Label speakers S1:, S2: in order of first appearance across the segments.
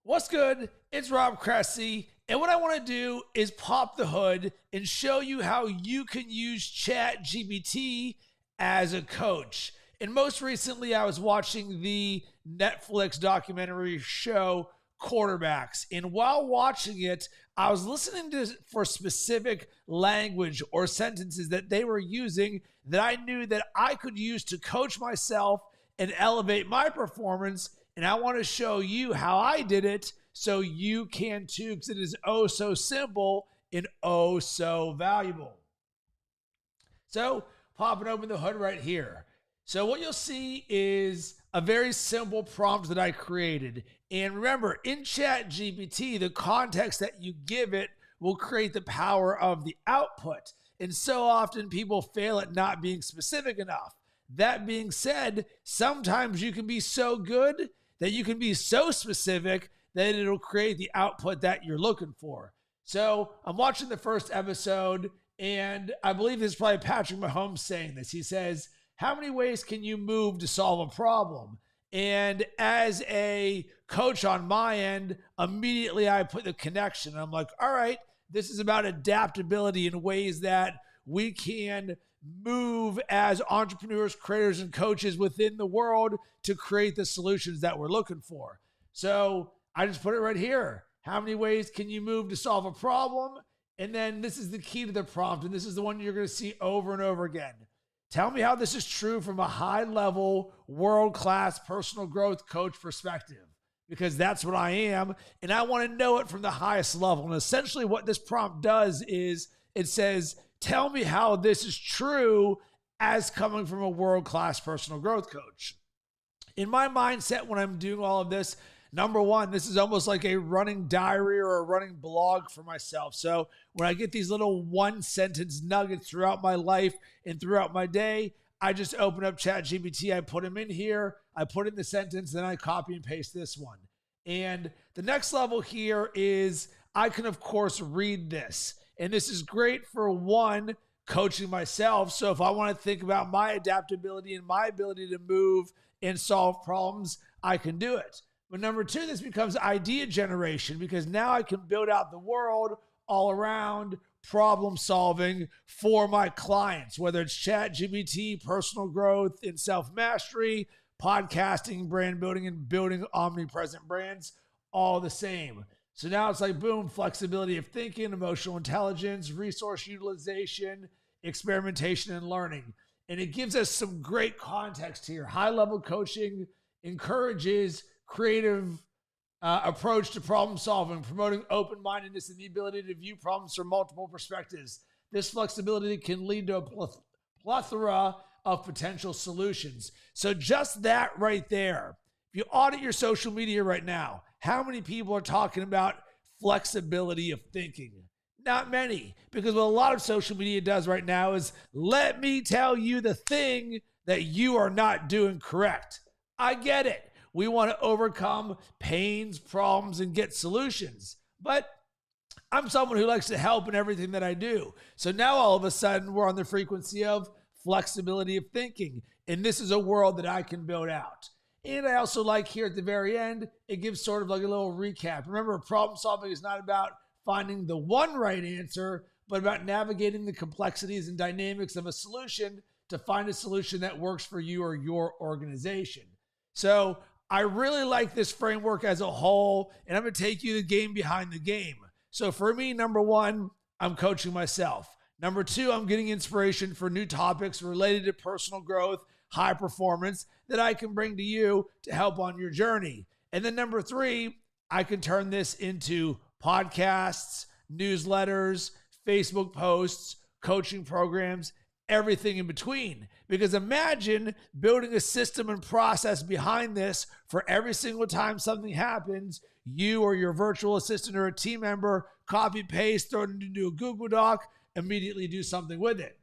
S1: What's good? It's Rob Cressy, and what I want to do is pop the hood and show you how you can use ChatGPT as a coach. And most recently, I was watching the Netflix documentary show Quarterbacks. And while watching it, I was listening for specific language or sentences that they were using that I knew that I could use to coach myself and elevate my performance. And I want to show you how I did it so you can too, because it is oh so simple and oh so valuable. So popping open the hood right here. So what you'll see is a very simple prompt that I created. And remember, in ChatGPT, the context that you give it will create the power of the output. And so often people fail at not being specific enough. That being said, sometimes you can be so good that you can be so specific that it'll create the output that you're looking for. So I'm watching the first episode, and I believe this is probably Patrick Mahomes saying this. He says, how many ways can you move to solve a problem? And as a coach on my end, immediately I put the connection. I'm like, all right, this is about adaptability in ways that we can move as entrepreneurs, creators, and coaches within the world to create the solutions that we're looking for. So I just put it right here. How many ways can you move to solve a problem? And then this is the key to the prompt, and this is the one you're going to see over and over again. Tell me how this is true from a high-level, world-class personal growth coach perspective, because that's what I am, and I want to know it from the highest level. And essentially what this prompt does is it says, tell me how this is true as coming from a world-class personal growth coach. In my mindset, when I'm doing all of this, number one, this is almost like a running diary or a running blog for myself. So when I get these little one-sentence nuggets throughout my life and throughout my day, I just open up ChatGPT, I put them in here, I put in the sentence, then I copy and paste this one. And the next level here is I can, of course, read this. And this is great for one, coaching myself. So if I want to think about my adaptability and my ability to move and solve problems, I can do it. But number two, this becomes idea generation, because now I can build out the world all around problem solving for my clients, whether it's ChatGPT, personal growth and self-mastery, podcasting, brand building, and building omnipresent brands, all the same. So now it's like, boom, flexibility of thinking, emotional intelligence, resource utilization, experimentation, and learning. And it gives us some great context here. High-level coaching encourages creative approach to problem solving, promoting open-mindedness and the ability to view problems from multiple perspectives. This flexibility can lead to a plethora of potential solutions. So just that right there. If you audit your social media right now, how many people are talking about flexibility of thinking? Not many, because what a lot of social media does right now is let me tell you the thing that you are not doing correct. I get it. We want to overcome pains, problems, and get solutions. But I'm someone who likes to help in everything that I do. So now all of a sudden we're on the frequency of flexibility of thinking. And this is a world that I can build out. And I also like here at the very end, it gives sort of like a little recap. Remember, problem solving is not about finding the one right answer, but about navigating the complexities and dynamics of a solution to find a solution that works for you or your organization. So I really like this framework as a whole, and I'm going to take you the game behind the game. So for me, number one, I'm coaching myself. Number two, I'm getting inspiration for new topics related to personal growth, high performance that I can bring to you to help on your journey. And then number three, I can turn this into podcasts, newsletters, Facebook posts, coaching programs, everything in between. Because imagine building a system and process behind this for every single time something happens, you or your virtual assistant or a team member copy, paste, throw it into a Google Doc, immediately do something with it.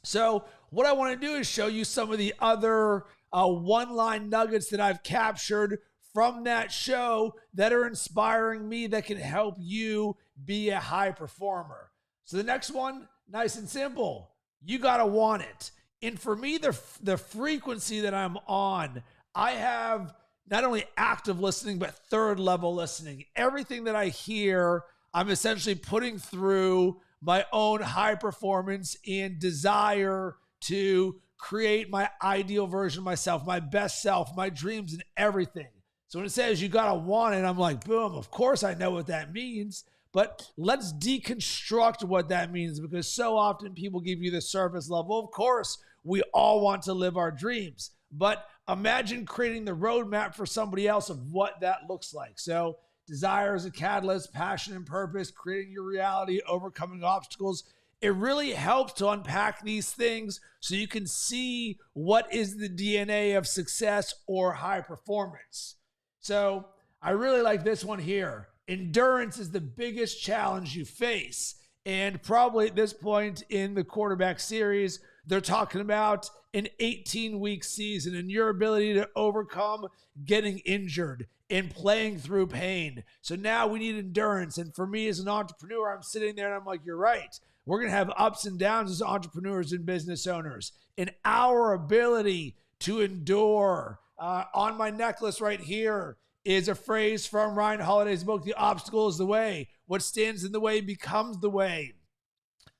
S1: So what I want to do is show you some of the other one-line nuggets that I've captured from that show that are inspiring me, that can help you be a high performer. So the next one, nice and simple. You got to want it. And for me, the frequency that I'm on, I have not only active listening, but third level listening. Everything that I hear, I'm essentially putting through my own high performance and desire to create my ideal version of myself, my best self, my dreams, and everything. So when it says you got to want it, I'm like, boom, of course I know what that means. But let's deconstruct what that means, because so often people give you the surface level. Of course, we all want to live our dreams, but imagine creating the roadmap for somebody else of what that looks like. So desire is a catalyst, passion and purpose, creating your reality, overcoming obstacles. It really helps to unpack these things so you can see what is the DNA of success or high performance. So I really like this one here. Endurance is the biggest challenge you face. And probably at this point in the quarterback series, they're talking about an 18-week season and your ability to overcome getting injured and playing through pain. So now we need endurance. And for me as an entrepreneur, I'm sitting there and I'm like, you're right. We're going to have ups and downs as entrepreneurs and business owners. And our ability to endure, on my necklace right here is a phrase from Ryan Holiday's book, The Obstacle is the Way. What stands in the way becomes the way.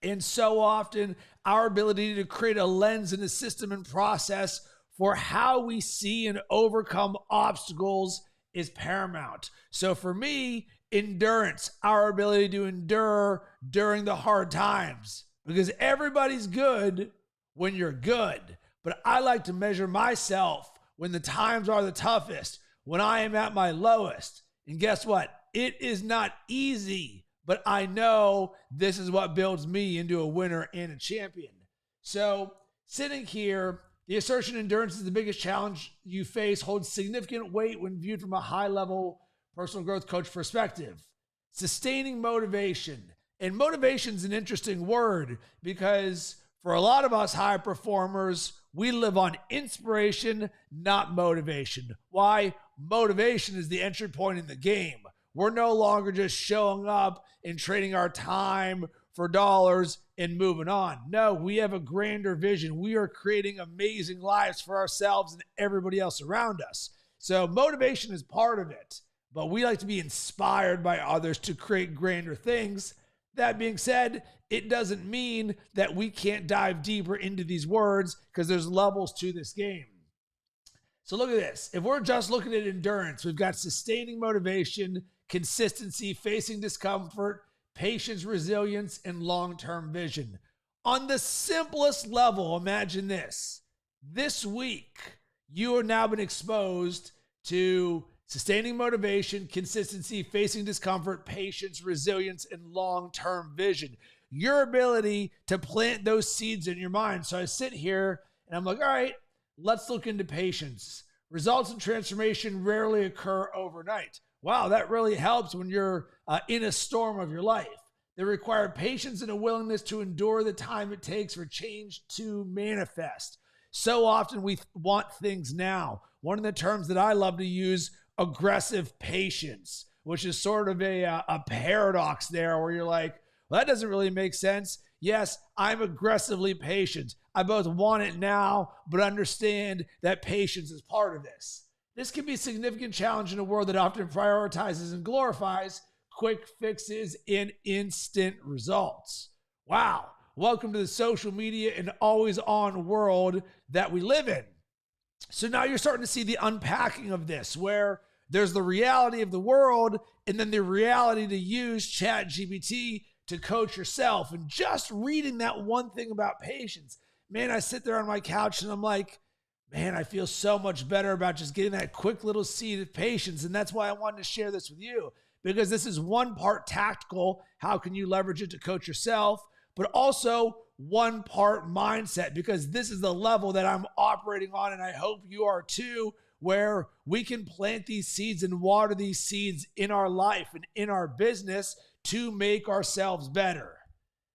S1: And so often, our ability to create a lens and a system and process for how we see and overcome obstacles is paramount. So for me, endurance, our ability to endure during the hard times, because everybody's good when you're good. But I like to measure myself when the times are the toughest, when I am at my lowest. And guess what? It is not easy, but I know this is what builds me into a winner and a champion. So sitting here, the assertion endurance is the biggest challenge you face holds significant weight when viewed from a high-level personal growth coach perspective. Sustaining motivation. And motivation is an interesting word because for a lot of us high performers, we live on inspiration, not motivation. Why? Motivation is the entry point in the game. We're no longer just showing up and trading our time for dollars and moving on. No, we have a grander vision. We are creating amazing lives for ourselves and everybody else around us. So motivation is part of it, but we like to be inspired by others to create grander things. That being said, it doesn't mean that we can't dive deeper into these words because there's levels to this game. So look at this. If we're just looking at endurance, we've got sustaining motivation, consistency, facing discomfort, patience, resilience, and long-term vision. On the simplest level, imagine this. This week, you have now been exposed to sustaining motivation, consistency, facing discomfort, patience, resilience, and long-term vision. Your ability to plant those seeds in your mind. So I sit here and I'm like, all right, let's look into patience. Results in transformation rarely occur overnight. Wow, that really helps when you're in a storm of your life. They require patience and a willingness to endure the time it takes for change to manifest. So often we want things now. One of the terms that I love to use, aggressive patience, which is sort of a paradox there where you're like, well, that doesn't really make sense. Yes, I'm aggressively patient. I both want it now, but understand that patience is part of this. This can be a significant challenge in a world that often prioritizes and glorifies quick fixes and instant results. Wow. Welcome to the social media and always on world that we live in. So now you're starting to see the unpacking of this, where there's the reality of the world and then the reality to use ChatGPT to coach yourself. And just reading that one thing about patience, man, I sit there on my couch and I'm like, man, I feel so much better about just getting that quick little seed of patience. And that's why I wanted to share this with you, because this is one part tactical. How can you leverage it to coach yourself? But also one part mindset, because this is the level that I'm operating on. And I hope you are too, where we can plant these seeds and water these seeds in our life and in our business to make ourselves better.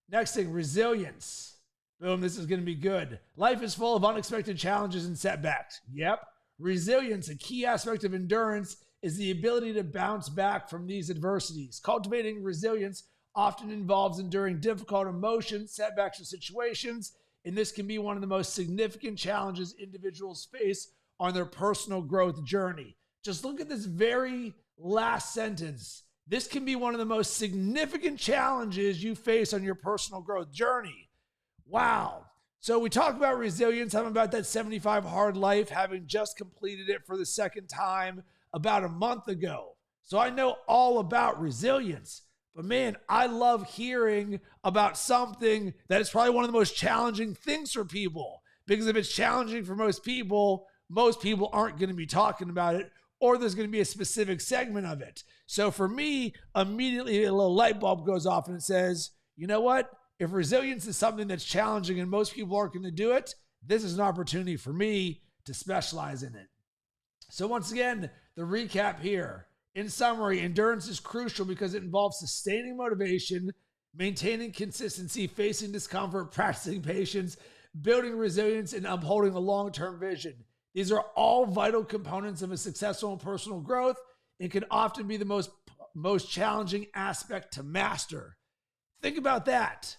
S1: Next thing, resilience. Boom, this is going to be good. Life is full of unexpected challenges and setbacks. Yep. Resilience, a key aspect of endurance, is the ability to bounce back from these adversities. Cultivating resilience often involves enduring difficult emotions, setbacks, or situations, and this can be one of the most significant challenges individuals face on their personal growth journey. Just look at this very last sentence. This can be one of the most significant challenges you face on your personal growth journey. Wow. So we talk about resilience. I'm about that 75 hard life, having just completed it for the second time about a month ago. So I know all about resilience. But man, I love hearing about something that is probably one of the most challenging things for people. Because if it's challenging for most people aren't going to be talking about it, or there's going to be a specific segment of it. So for me, immediately a little light bulb goes off and it says, you know what? If resilience is something that's challenging and most people aren't going to do it, this is an opportunity for me to specialize in it. So once again, the recap here. In summary, endurance is crucial because it involves sustaining motivation, maintaining consistency, facing discomfort, practicing patience, building resilience, and upholding a long-term vision. These are all vital components of a successful personal growth and can often be the most challenging aspect to master. Think about that.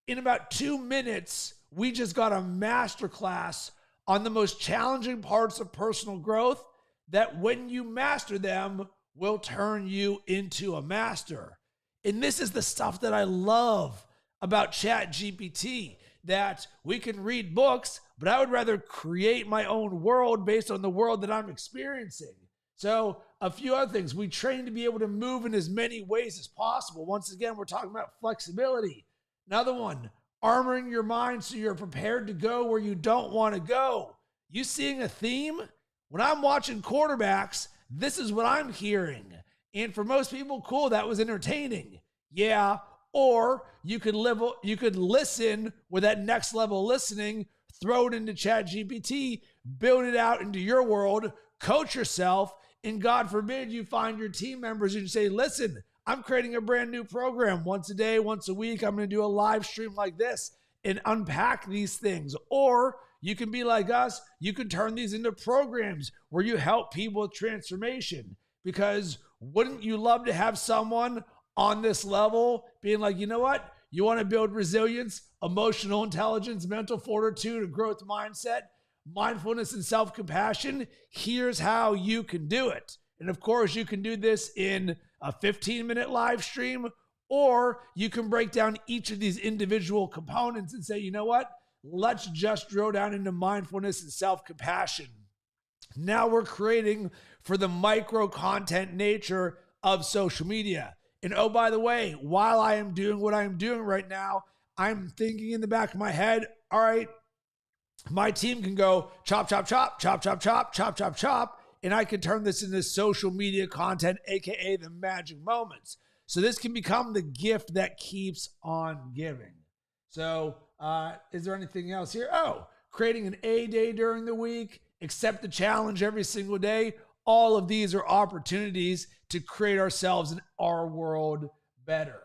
S1: In about 2 minutes, we just got a masterclass on the most challenging parts of personal growth that when you master them, will turn you into a master. And this is the stuff that I love about ChatGPT, that we can read books, but I would rather create my own world based on the world that I'm experiencing. So a few other things. We train to be able to move in as many ways as possible. Once again, we're talking about flexibility. Another one, armoring your mind so you're prepared to go where you don't want to go. You seeing a theme? When I'm watching quarterbacks, this is what I'm hearing. And for most people, cool, that was entertaining. Yeah. Or you could listen with that next level listening, throw it into ChatGPT, build it out into your world, coach yourself, and God forbid you find your team members and you say, listen, I'm creating a brand new program once a day, once a week. I'm going to do a live stream like this and unpack these things. Or you can be like us. You can turn these into programs where you help people with transformation. Because wouldn't you love to have someone on this level being like, you know what? You want to build resilience, emotional intelligence, mental fortitude, a growth mindset, mindfulness, and self-compassion? Here's how you can do it. And of course, you can do this in a 15-minute live stream, or you can break down each of these individual components and say, you know what? Let's just drill down into mindfulness and self-compassion. Now we're creating for the micro content nature of social media. And oh, by the way, while I am doing what I'm doing right now, I'm thinking in the back of my head, all right, my team can go chop, chop, chop, chop, chop, chop, chop, chop, chop, and I can turn this into social media content, aka the magic moments. So this can become the gift that keeps on giving. So is there anything else here? Oh, creating an A day during the week, accept the challenge every single day. All of these are opportunities to create ourselves and our world better.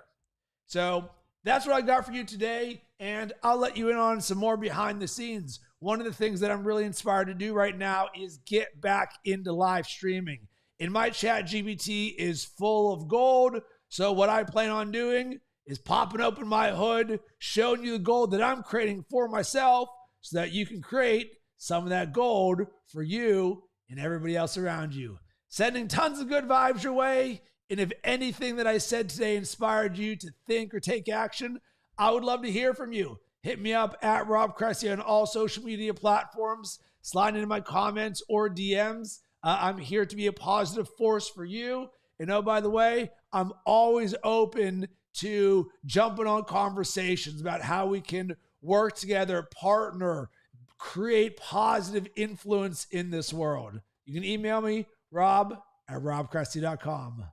S1: So that's what I got for you today. And I'll let you in on some more behind the scenes. One of the things that I'm really inspired to do right now is get back into live streaming. And my ChatGPT is full of gold. So what I plan on doing is popping open my hood, showing you the gold that I'm creating for myself so that you can create some of that gold for you and everybody else around you. Sending tons of good vibes your way. And if anything that I said today inspired you to think or take action, I would love to hear from you. Hit me up at Rob Cressy on all social media platforms. Slide into my comments or DMs. I'm here to be a positive force for you. And oh, by the way, I'm always open to jumping on conversations about how we can work together, partner, create positive influence in this world. You can email me, rob@robcressy.com.